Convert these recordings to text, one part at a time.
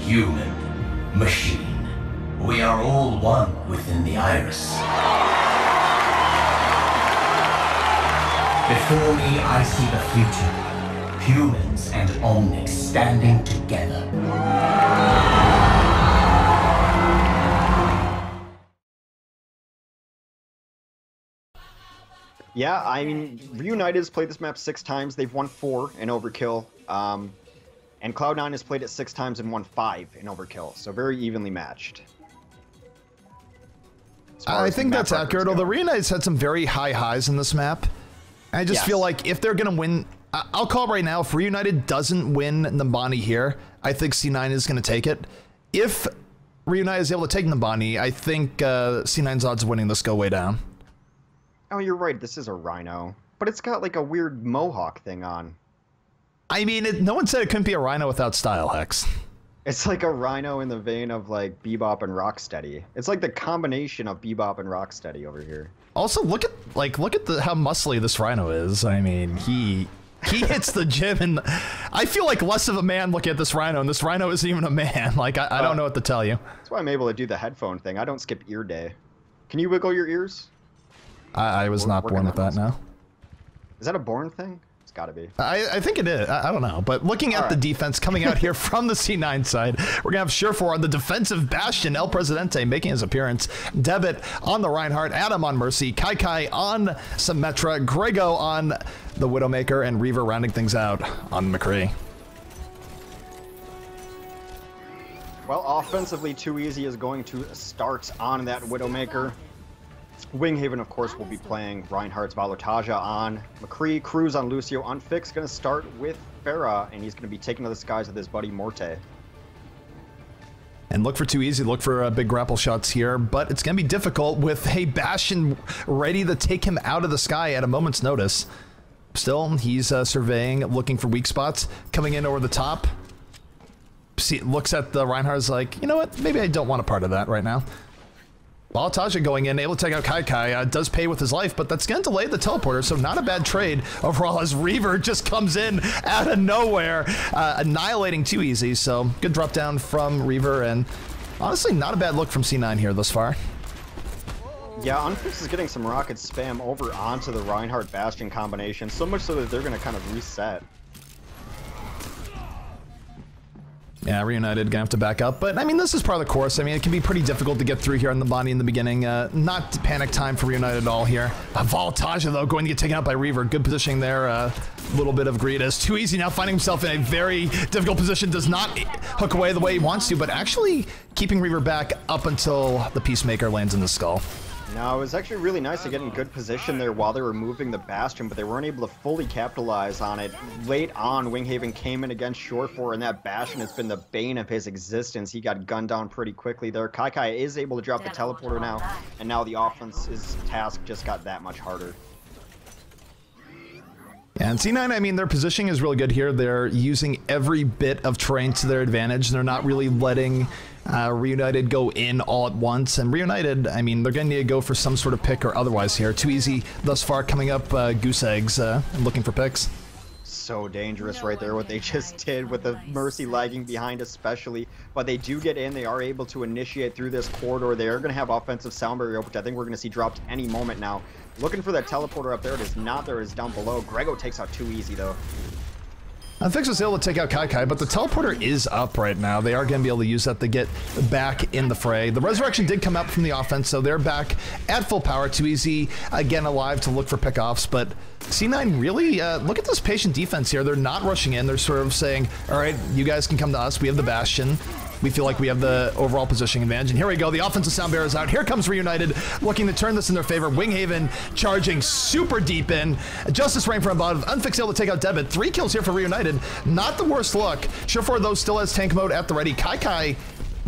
human, machine. We are all one within the iris. Before me, I see the future. Humans and Omnics standing together. Yeah, I mean, REUNITED has played this map 6 times. They've won 4 in Overkill. And Cloud9 has played it 6 times and won 5 in Overkill. So very evenly matched. I think that's accurate, although REUNITED's had some very high highs in this map. I just feel like if they're going to win... I'll call right now, if REUNITED doesn't win Numbani here, I think C9 is going to take it. If REUNITED is able to take Numbani, I think C9's odds of winning this go way down. Oh, you're right. This is a Rhino. But it's got like a weird mohawk thing on. I mean, no one said it couldn't be a Rhino without style, Hex. It's like a Rhino in the vein of like Bebop and Rocksteady. It's like the combination of Bebop and Rocksteady over here. Also, look at how muscly this Rhino is. I mean, he hits the gym, and I feel like less of a man looking at this Rhino, and this Rhino isn't even a man. Like, I don't know what to tell you. That's why I'm able to do the headphone thing. I don't skip ear day. Can you wiggle your ears? I was not born with that, no. Is that a born thing? It's gotta be. I think it is. I don't know. But looking at the defense coming out here from the C9 side, we're going to have Surefour on the defensive bastion, El Presidente making his appearance, Debit on the Reinhardt, Adam on Mercy, Kai on Symmetra, Grego on the Widowmaker, and Reaver rounding things out on McCree. Well, offensively, Too Easy is going to start on that Widowmaker. Winghaven, of course, will be playing Reinhardt's Valotaja on McCree. Cruz on Lucio. Unfix going to start with Farah, and he's going to be taken to the skies with his buddy Morte. And look for Too Easy, look for big grapple shots here, but it's going to be difficult with a Bastion ready to take him out of the sky at a moment's notice. Still, he's surveying, looking for weak spots, coming in over the top. Looks at the Reinhardt's like, you know what, maybe I don't want a part of that right now. Valotaja going in, able to take out Kai does pay with his life, but that's going to delay the teleporter, so not a bad trade overall as Reaver just comes in out of nowhere, annihilating Too Easy, so good drop down from Reaver, and honestly not a bad look from C9 here thus far. Yeah, Unfix is getting some rocket spam over onto the Reinhardt Bastion combination, so much so that they're going to kind of reset. Yeah, REUNITED gonna have to back up, but I mean, this is part of the course. I mean, it can be pretty difficult to get through here on the body in the beginning. Not panic time for REUNITED at all here. Valotaja, though, going to get taken out by Reaver. Good positioning there. A little bit of greed as Too Easy now finding himself in a very difficult position. Does not hook away the way he wants to, but actually keeping Reaver back up until the Peacemaker lands in the skull. No, it was actually really nice to get in good position there while they were moving the Bastion, but they weren't able to fully capitalize on it. Late on, Winghaven came in against Surefour, and that Bastion has been the bane of his existence. He got gunned down pretty quickly there. Kai is able to drop the teleporter now, and now the offense's task just got that much harder. Yeah, and C9, I mean, their positioning is really good here. They're using every bit of terrain to their advantage. They're not really letting REUNITED go in all at once. And REUNITED, I mean, they're going to need to go for some sort of pick or otherwise here. Too Easy thus far coming up goose eggs and looking for picks. So dangerous right there, what they just did with the Mercy lagging behind especially. But they do get in. They are able to initiate through this corridor. They are going to have offensive sound barrier, which I think we're going to see dropped any moment now. Looking for that teleporter up there. It is not there. It is down below. Grego takes out Too Easy, though. Unfix was able to take out Kai, but the teleporter is up right now. They are going to be able to use that to get back in the fray. The Resurrection did come up from the offense, so they're back at full power. Too Easy, again, alive to look for pickoffs, but C9 really, look at this patient defense here. They're not rushing in. They're sort of saying, all right, you guys can come to us. We have the Bastion. We feel like we have the overall positioning advantage. And here we go. The offensive sound barrier is out. Here comes REUNITED looking to turn this in their favor. Winghaven charging super deep in. Justice Rain from above. Unfix able to take out Debit. 3 kills here for REUNITED. Not the worst look. Surefour, though, still has tank mode at the ready. Kai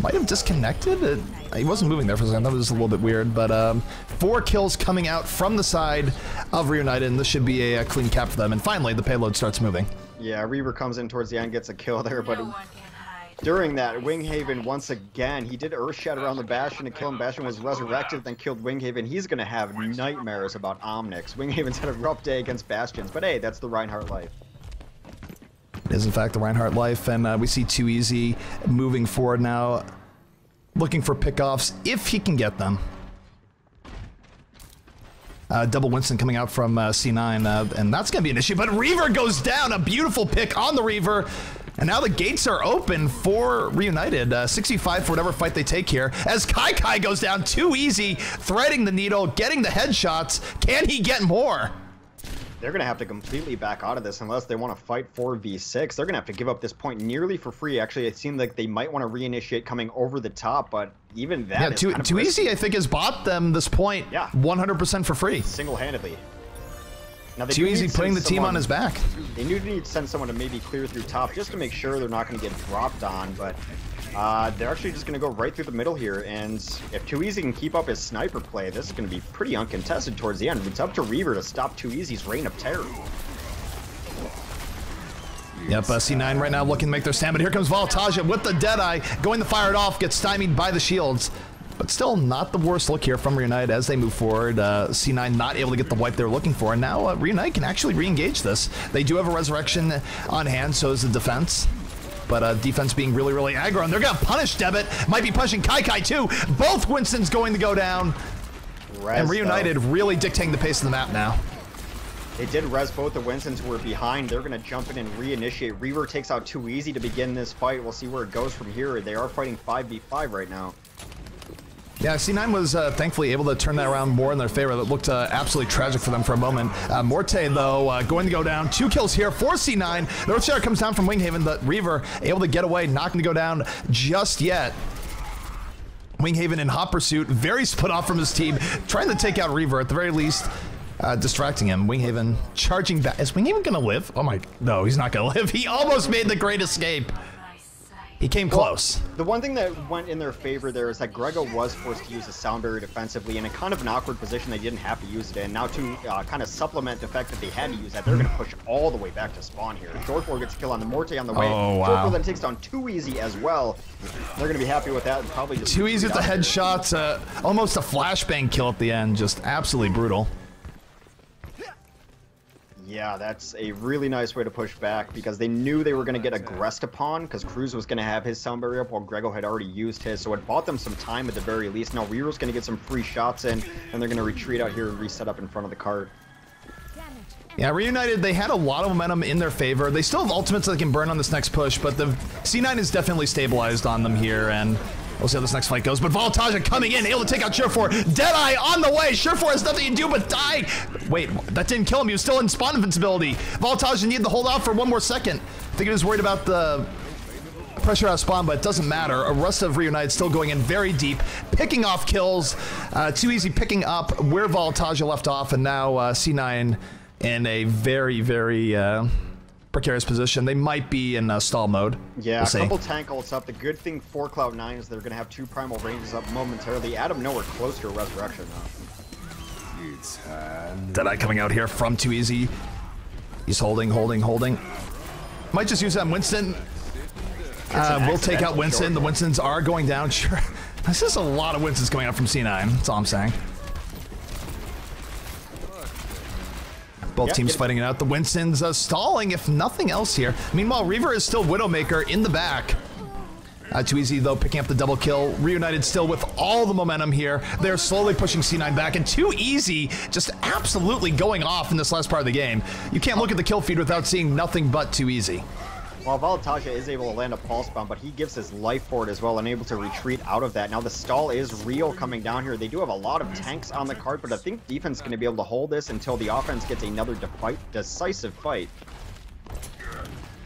might have disconnected. He wasn't moving there for a second. That was a little bit weird. But 4 kills coming out from the side of REUNITED. And this should be a clean cap for them. And finally, the payload starts moving. Yeah, Reaver comes in towards the end, gets a kill there, but during that, Winghaven, once again, he did Earth Shatter on the Bastion to kill him. Bastion was resurrected, then killed Winghaven. He's going to have nightmares about Omnics. Winghaven's had a rough day against Bastions, but hey, that's the Reinhardt life. It is, in fact, the Reinhardt life, and we see 2easy moving forward now, looking for pickoffs if he can get them. Double Winston coming out from C9, and that's going to be an issue, but Reaver goes down. A beautiful pick on the Reaver, and now the gates are open for REUNITED. 65 for whatever fight they take here, as Kai goes down. 2easy, threading the needle, getting the headshots. Can he get more? They're going to have to completely back out of this unless they want to fight 4v6. They're going to have to give up this point nearly for free. Actually, it seemed like they might want to reinitiate coming over the top, but even that is kind of 2easy, I think, has bought them this point 100% for free. Single-handedly. Now, 2easy putting the team on his back. They need to send someone to maybe clear through top just to make sure they're not going to get dropped on, but they're actually just going to go right through the middle here, and if 2easy can keep up his sniper play, this is going to be pretty uncontested towards the end. It's up to Reaver to stop 2easy's reign of terror. Yep, C9 right now looking to make their stand, but here comes Voltaja with the Deadeye, going to fire it off, gets stymied by the shields. But still not the worst look here from REUNITED as they move forward. C9 not able to get the wipe they're looking for, and now REUNITED can actually re-engage this. They do have a resurrection on hand, so is the defense. But defense being really, really aggro, and they're going to punish Debit. Might be punishing Kai too. Both Winston's going to go down. And REUNITED really dictating the pace of the map now. They did res both the Winstons who were behind. They're going to jump in and reinitiate. Reaver takes out 2easy to begin this fight. We'll see where it goes from here. They are fighting 5v5 right now. Yeah, C9 was thankfully able to turn that around more in their favor. That looked absolutely tragic for them for a moment. Morte, though, going to go down. 2 kills here for C9. The Earthshaker comes down from Winghaven, but Reaver able to get away, not going to go down just yet. Winghaven in hot pursuit, very split off from his team, trying to take out Reaver at the very least. Distracting him. Winghaven charging back. Is Winghaven going to live? Oh my, no, he's not going to live. He almost made the great escape. He came close. The one thing that went in their favor there is that Grego was forced to use the sound barrier defensively in a kind of an awkward position they didn't have to use it in. Now to kind of supplement the fact that they had to use that, they're going to push all the way back to spawn here. Short4 gets a kill on the Morte on the way. Oh, wow. Short4 then takes down 2easy as well. They're going to be happy with that and probably just... 2easy with the headshots, almost a flashbang kill at the end, just absolutely brutal. Yeah, that's a really nice way to push back because they knew they were going to get aggressed upon because Cruz was going to have his sound barrier up while Grego had already used his, so it bought them some time at the very least. Now Reaver's going to get some free shots in, and they're going to retreat out here and reset up in front of the cart. Yeah, REUNITED, they had a lot of momentum in their favor. They still have ultimates they can burn on this next push, but the C9 is definitely stabilized on them here, and we'll see how this next fight goes. But Voltaja coming in, able to take out Shore4. Deadeye on the way. Shore4 has nothing to do but die. Wait, that didn't kill him. He was still in spawn invincibility. Voltaja needed to hold out for one more second. I think he was worried about the pressure out of spawn, but it doesn't matter. A rest of REUNITED still going in very deep, picking off kills. 2easy picking up where Voltaja left off, and now C9 in a very, very precarious position. They might be in stall mode. Yeah, we'll a couple tank ults up. The good thing for Cloud9 is they're going to have 2 primal ranges up momentarily. Adam nowhere close to a resurrection though. Deadeye coming out here from 2easy. He's holding. Might just use that Winston. We'll take out Winston. The Winstons are going down. Sure. This is a lot of Winstons coming out from C9. That's all I'm saying. Both teams fighting it out. The Winston's stalling, if nothing else here. Meanwhile, Reaver is still Widowmaker in the back. 2easy, though, picking up the double kill. REUNITED still with all the momentum here. They're slowly pushing C9 back, and 2easy just absolutely going off in this last part of the game. You can't look at the kill feed without seeing nothing but 2easy. Well, Voltaja is able to land a pulse bomb, but he gives his life for it as well and able to retreat out of that. Now the stall is real coming down here. They do have a lot of tanks on the card, but I think defense is going to be able to hold this until the offense gets another decisive fight.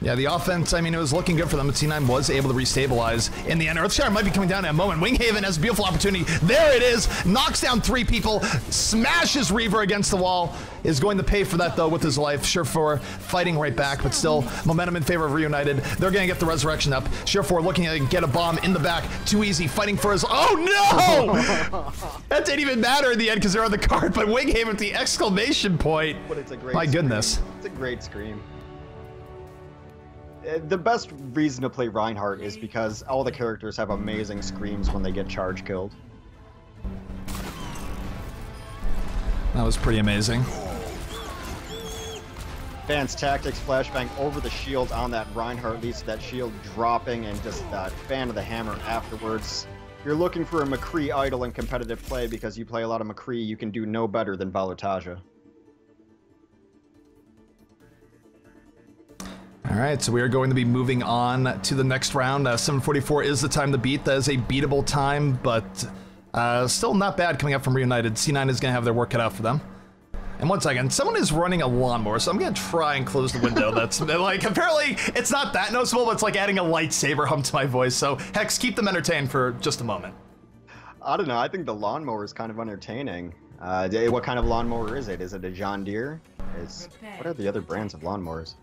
Yeah, the offense, I mean, it was looking good for them, but C9 was able to restabilize in the end. Earthshaker might be coming down in a moment. Winghaven has a beautiful opportunity. There it is. Knocks down 3 people. Smashes Reaver against the wall. Is going to pay for that, though, with his life. Shore4 fighting right back, but still momentum in favor of REUNITED. They're going to get the resurrection up. Shore4 looking to get a bomb in the back. 2easy fighting for his... Oh, no! That didn't even matter in the end because they're on the card, but Winghaven with the exclamation point. But it's a great My goodness. Scream. It's a great scream. The best reason to play Reinhardt is because all the characters have amazing screams when they get charge killed. That was pretty amazing. Advanced tactics, flashbang over the shield on that Reinhardt, leads to that shield dropping, and just that fan of the hammer afterwards. If you're looking for a McCree idol in competitive play because you play a lot of McCree, you can do no better than Balotaja. All right, so we are going to be moving on to the next round. 7:44 is the time to beat. That is a beatable time, but still not bad coming up from REUNITED. C9 is going to have their work cut out for them. And one second, someone is running a lawnmower, so I'm going to try and close the window. That's like, apparently it's not that noticeable, but it's like adding a lightsaber hum to my voice. So Hex, keep them entertained for just a moment. I don't know, I think the lawnmower is kind of entertaining. What kind of lawnmower is it? Is it a John Deere? What are the other brands of lawnmowers?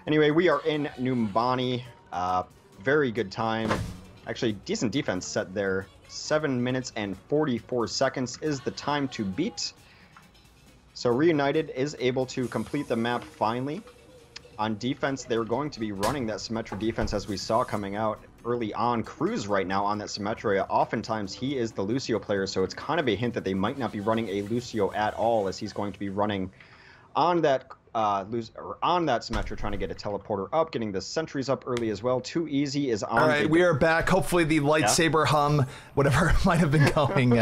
Anyway, we are in Numbani. Very good time. Actually, decent defense set there. 7 minutes and 44 seconds is the time to beat. So REUNITED is able to complete the map finally. On defense, they're going to be running that Symmetra defense as we saw coming out early on. Cruz right now on that Symmetra, oftentimes he is the Lucio player, so it's kind of a hint that they might not be running a Lucio at all, as he's going to be running on that Symmetra, trying to get a teleporter up, getting the sentries up early as well. Too Easy is on. All right, we are back. Hopefully the lightsaber hum, whatever might have been going,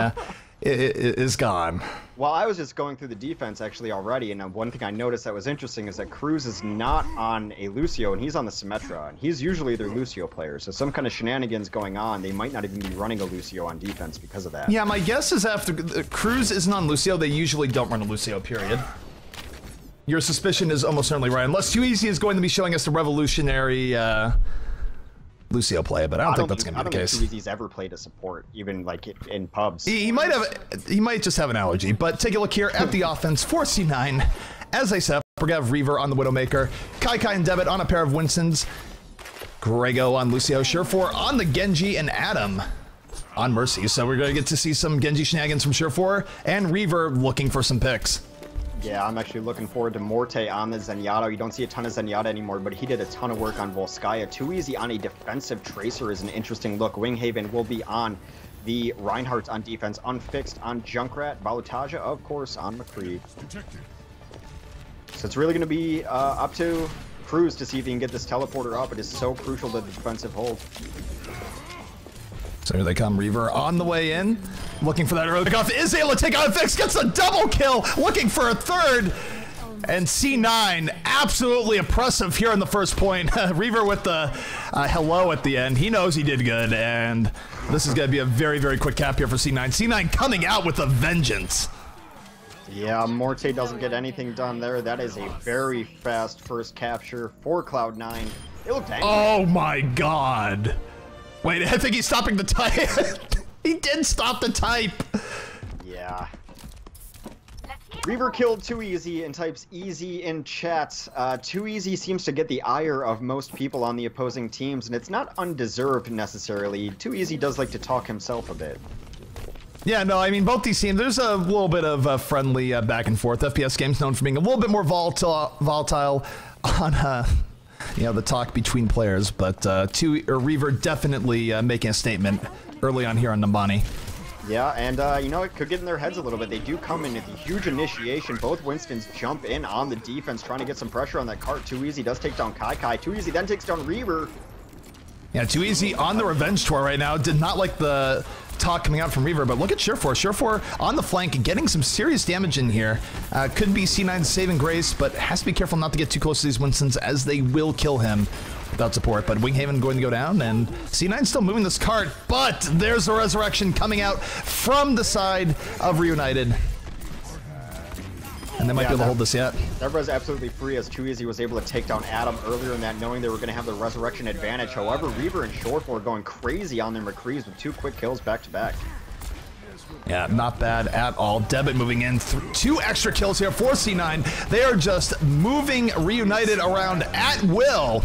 is gone. Well, I was just going through the defense actually already, and one thing I noticed that was interesting is that Cruz is not on a Lucio, and he's on the Symmetra, and he's usually their Lucio player, so some kind of shenanigans going on. They might not even be running a Lucio on defense because of that. Yeah, my guess is after Cruz isn't on Lucio, they usually don't run a Lucio, period. Your suspicion is almost certainly right, unless Too Easy is going to be showing us the revolutionary Lucio play, but I don't think that's going to be the case. I don't think Too Easy's ever played a support, even like in pubs. He might just have an allergy, but take a look here at the offense for C9. As I said, we're going to have Reaver on the Widowmaker, Kai and Debit on a pair of Winstons, Grego on Lucio, Surefour on the Genji, and Adam on Mercy. So we're going to get to see some Genji shenanigans from Surefour, and Reaver looking for some picks. Yeah, I'm actually looking forward to Morte on the Zenyatta. You don't see a ton of Zenyatta anymore, but he did a ton of work on Volskaya. Too Easy on a defensive Tracer is an interesting look. Winghaven will be on the Reinhardt on defense, Unfixed on Junkrat, Balotaja, of course, on McCree. So it's really going to be up to Cruz to see if he can get this teleporter up. It is so crucial to the defensive hold. So here they come, Reaver on the way in, looking for that early pickoff, is able to take out Fix, gets a double kill, looking for a third, and C9 absolutely oppressive here on the first point. Reaver with the hello at the end, he knows he did good, and this is going to be a very, very quick cap here for C9. C9 coming out with a vengeance. Yeah, Morte doesn't get anything done there. That is a very fast first capture for Cloud9. It looked angry. Oh my god. Wait, I think he's stopping the type. He did stop the type. Yeah. Reaver killed Too Easy and types easy in chat. Too Easy seems to get the ire of most people on the opposing teams, and it's not undeserved necessarily. Too Easy does like to talk himself a bit. Yeah, no, I mean, both these teams, there's a little bit of friendly back and forth. FPS games known for being a little bit more volatile on you know, the talk between players, but Reaver definitely making a statement early on here on Numbani. Yeah, and you know, it could get in their heads a little bit. They do come in with a huge initiation. Both Winstons jump in on the defense, trying to get some pressure on that cart. Too Easy does take down Kai. Too Easy then takes down Reaver. Yeah, Too Easy on the revenge tour right now. Did not like the talk coming out from Reaver, but look at Surefour. Surefour on the flank, getting some serious damage in here. Could be C9's saving grace, but has to be careful not to get too close to these Winstons, as they will kill him without support. But Winghaven going to go down, and C9 still moving this cart, but there's a resurrection coming out from the side of REUNITED. And they might be able to hold this yet. That was absolutely free, as Too Easy was able to take down Adam earlier in that, knowing they were going to have the resurrection advantage. However, Reaver and Surefour going crazy on their McCrees with 2 quick kills back to back. Yeah, not bad at all. Debit moving in, 2 extra kills here for C9. They are just moving REUNITED around at will.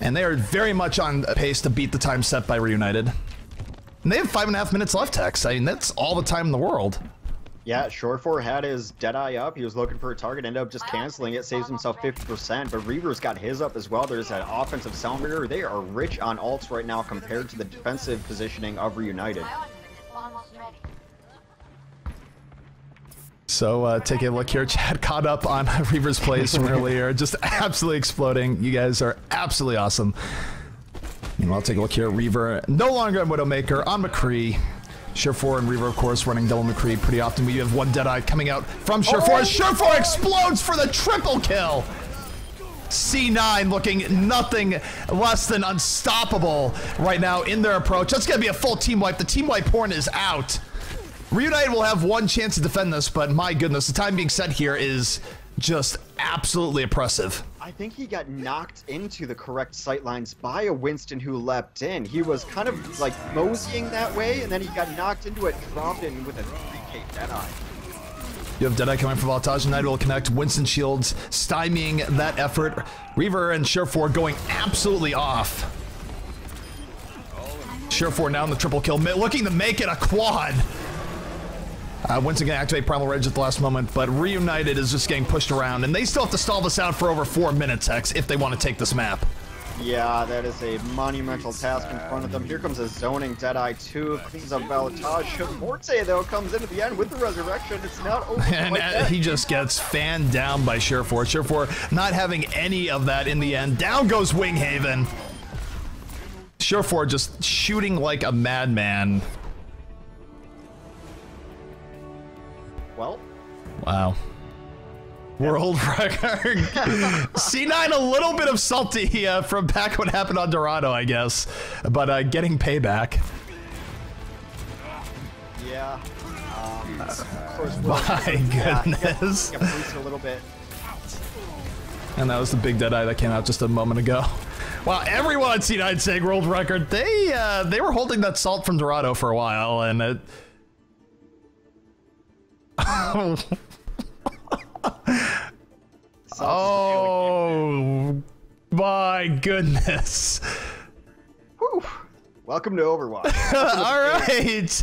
And they are very much on pace to beat the time set by REUNITED. And they have 5.5 minutes left, Tex. I mean, that's all the time in the world. Yeah, Surefour had his Deadeye up. He was looking for a target, ended up just canceling it, saves himself 50%, but Reaver's got his up as well. There's that offensive Soundbreaker. They are rich on ults right now compared to the defensive positioning of REUNITED. So take a look here. Chad caught up on Reaver's plays from earlier. Just absolutely exploding. You guys are absolutely awesome. And I'll take a look here. Reaver no longer on Widowmaker, on McCree. Surefour and Reaver, of course, running double McCree pretty often. We have one Deadeye coming out from Surefour. Surefour explodes for the triple kill. C9 looking nothing less than unstoppable right now in their approach. That's going to be a full team wipe. The team wipe horn is out. REUNITED will have one chance to defend this, but my goodness, the time being set here is just absolutely oppressive. I think he got knocked into the correct sightlines by a Winston who leapt in. He was kind of like moseying that way, and then he got knocked into it, dropped in with a 3K Deadeye. You have Deadeye coming from Voltage. United will connect. Winston Shields stymieing that effort. Reaver and Surefour going absolutely off. Surefour now in the triple kill, looking to make it a quad. Winston going to activate Primal Rage at the last moment, but REUNITED is just getting pushed around, and they still have to stall this out for over 4 minutes, Hex, if they want to take this map. Yeah, that is a monumental task in front of them. Here comes a zoning Deadeye 2, cleans up Voltage. Morte, though, comes into the end with the resurrection. It's not over and he just gets fanned down by Surefour. Surefour not having any of that in the end. Down goes Winghaven. Surefour just shooting like a madman. Well. Wow. World record. C9 a little bit of salty from back what happened on Dorado, I guess, but getting payback. Yeah. Of course, my goodness. Yeah, a little bit. And that was the big Deadeye that came out just a moment ago. Wow, everyone at C9 saying world record. They were holding that salt from Dorado for a while, and it. Oh my goodness. Whew. Welcome to Overwatch. All right.